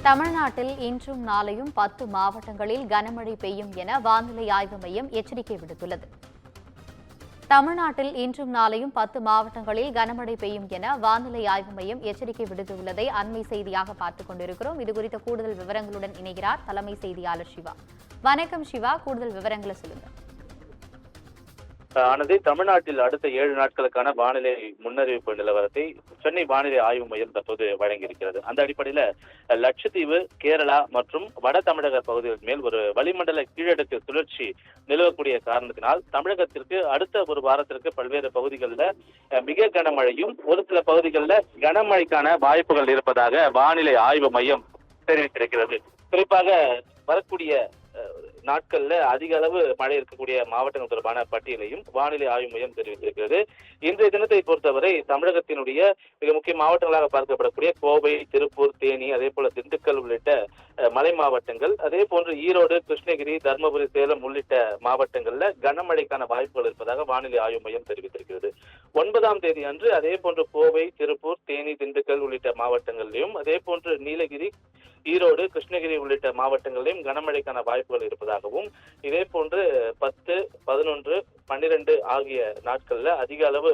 தமிழ்நாட்டில் இன்றும் நாளையும் 10 மாவட்டங்களில் கனமழை பெய்யும் என வானிலை ஆய்வு மையம் எச்சரிக்கை விடுத்துள்ளது. தமிழ்நாட்டில் இன்றும் நாளையும் 10 மாவட்டங்களில் கனமழை பெய்யும் என வானிலை ஆய்வு மையம் எச்சரிக்கை விடுத்துள்ளதை அண்மை செய்தியாக பார்த்துக் கொண்டிருக்கிறோம். இதுகுறித்த கூடுதல் விவரங்களுடன் இணைகிறார் தலைமை செய்தியாளர் சிவா. வணக்கம் சிவா, கூடுதல் விவரங்களை சொல்லுங்க. ஆனது தமிழ்நாட்டில் அடுத்த 7 நாட்களுக்கான வானிலை முன்னறிவிப்பு நிலவரத்தை சென்னை வானிலை ஆய்வு மையம் தற்போது வழங்கியிருக்கிறது. அந்த அடிப்படையில லட்சத்தீவு, கேரளா மற்றும் வட தமிழக பகுதிகள் மேல் ஒரு வளிமண்டல கீழடுக்கு சுழற்சி நிலவக்கூடிய காரணத்தினால் தமிழகத்திற்கு அடுத்த ஒரு வாரத்திற்கு பல்வேறு பகுதிகளில் மிக கனமழையும் ஒரு சில பகுதிகளில் கனமழைக்கான வாய்ப்புகள் இருப்பதாக வானிலை ஆய்வு மையம் தெரிவித்திருக்கிறது. குறிப்பாக வரக்கூடிய நாட்கள்ல அதிக அளவு மழை இருக்கக்கூடிய மாவட்டங்கள் தொடர்பான பட்டியலையும் வானிலை ஆய்வு மையம் தெரிவித்திருக்கிறது. இன்றைய தினத்தை பொறுத்தவரை தமிழகத்தினுடைய மிக முக்கிய மாவட்டங்களாக பார்க்கப்படக்கூடிய கோவை, திருப்பூர், தேனி, அதே போல திண்டுக்கல் உள்ளிட்ட மலை மாவட்டங்கள், அதே போன்று ஈரோடு, கிருஷ்ணகிரி, தர்மபுரி, சேலம் உள்ளிட்ட மாவட்டங்கள்ல கனமழைக்கான வாய்ப்புகள் இருப்பதாக வானிலை ஆய்வு மையம் தெரிவித்திருக்கிறது. 9ஆம் தேதி அன்று அதே போன்று கோவை, திருப்பூர், தேனி, திண்டுக்கல் உள்ளிட்ட மாவட்டங்களிலும், அதே போன்று நீலகிரி, ஈரோடு, கிருஷ்ணகிரி உள்ளிட்ட மாவட்டங்களிலும் கனமழைக்கான வாய்ப்புகள் இருப்பதாகவும், இதே போன்று 10, 11, 12 ஆகிய நாட்கள்ல அதிக அளவு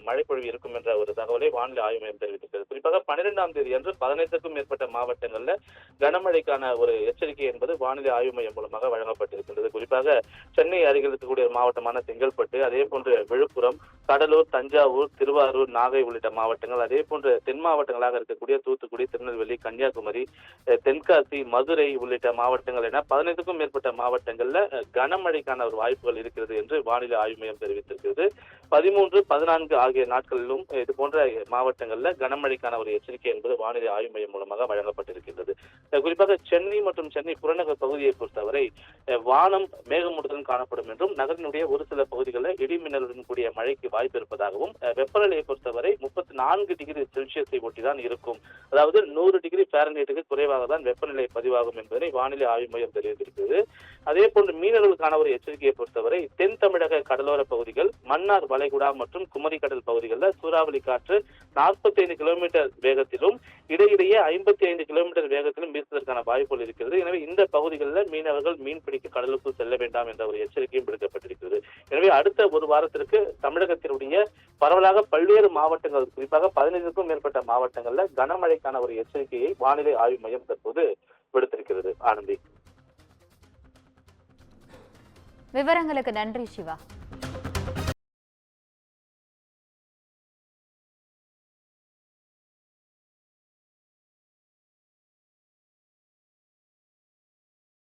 மழைப்பொழிவு இருக்கும் என்ற ஒரு தகவலை வானிலை ஆய்வு மையம் தெரிவித்திருக்கிறது. குறிப்பாக 12ஆம் தேதி அன்று 15க்கும் மேற்பட்ட மாவட்டங்கள்ல கனமழைக்கான ஒரு எச்சரிக்கை என்பது வானிலை ஆய்வு மையம் மூலமாக வழங்கப்பட்டிருக்கின்றது. குறிப்பாக சென்னை அருகில் இருக்கக்கூடிய மாவட்டமான செங்கல்பட்டு, அதே போன்று விழுப்புரம், கடலூர், தஞ்சாவூர், திருவாரூர், நாகை உள்ளிட்ட மாவட்டங்கள், அதே போன்று தென் மாவட்டங்களாக இருக்கக்கூடிய தூத்துக்குடி, திருநெல்வேலி, கன்னியாகுமரி, தென்காசி, மதுரை உள்ளிட்ட மாவட்டங்கள் என 15க்கும் மேற்பட்ட மாவட்டங்கள்ல கனமழைக்கான ஒரு வாய்ப்புகள் இருக்கிறது என்று வானிலை ஆய்வு மையம் தெரிவித்திருக்கிறது. 13, 14 ஆகிய நாட்களிலும் இது போன்ற மாவட்டங்கள்ல கனமழைக்கான ஒரு எச்சரிக்கை என்பது வானிலை ஆய்வு மையம் மூலமாக வழங்கப்பட்டிருக்கின்றது. குறிப்பாக சென்னை மற்றும் சென்னை புறநகர் பகுதியை பொறுத்தவரை வானம் மேகமூட்டத்துடன் காணப்படும் என்றும், நகரினுடைய ஒரு சில பகுதிகளில் இடி மின்னலுடன் கூடிய மழைக்கு வாய்ப்பு இருப்பதாகவும், வெப்பநிலையை பொறுத்தவரை 34 டிகிரி செல்சியஸை ஒட்டிதான் இருக்கும். அதாவது 100 டிகிரி ஃபாரன்ஹீட்டுக்கு குறைவாக தான் வெப்பநிலை பதிவாகும் என்பதை வானிலை ஆய்வு மையம் தெரிவித்திருக்கிறது. அதே போன்று மீனவர்களுக்கான ஒரு எச்சரிக்கையை பொறுத்தவரை தென் தமிழக கடலோர பகுதிகள், மன்னார் வளைகுடா மற்றும் குமரி கடல் பகுதிகளில் சூறாவளி காற்று 45 கிலோமீட்டர் வேகத்திலும் இடையிடையே 55 கிலோமீட்டர் வேகத்திலும் வீசுவதற்கான வாய்ப்புகள் இருக்கிறது. எனவே இந்த பகுதிகளில் மீனவர்கள் மீன் பிடிக்க கடலுக்குள் செல்ல வேண்டாம் என்ற ஒரு எச்சரிக்கையும் விடுக்கப்பட்டிருக்கிறது. எனவே அடுத்த ஒரு வாரத்திற்கு தமிழகத்தினுடைய பரவலாக பல்வேறு மாவட்டங்கள், குறிப்பாக 15க்கும் மேற்பட்ட மாவட்டங்கள்ல கனமழைக்கான ஒரு எச்சரிக்கையை வானிலை ஆய்வு மையம் தற்போது விடுத்திருக்கிறது. ஆனந்தி, விவரங்களுக்கு நன்றி சிவா.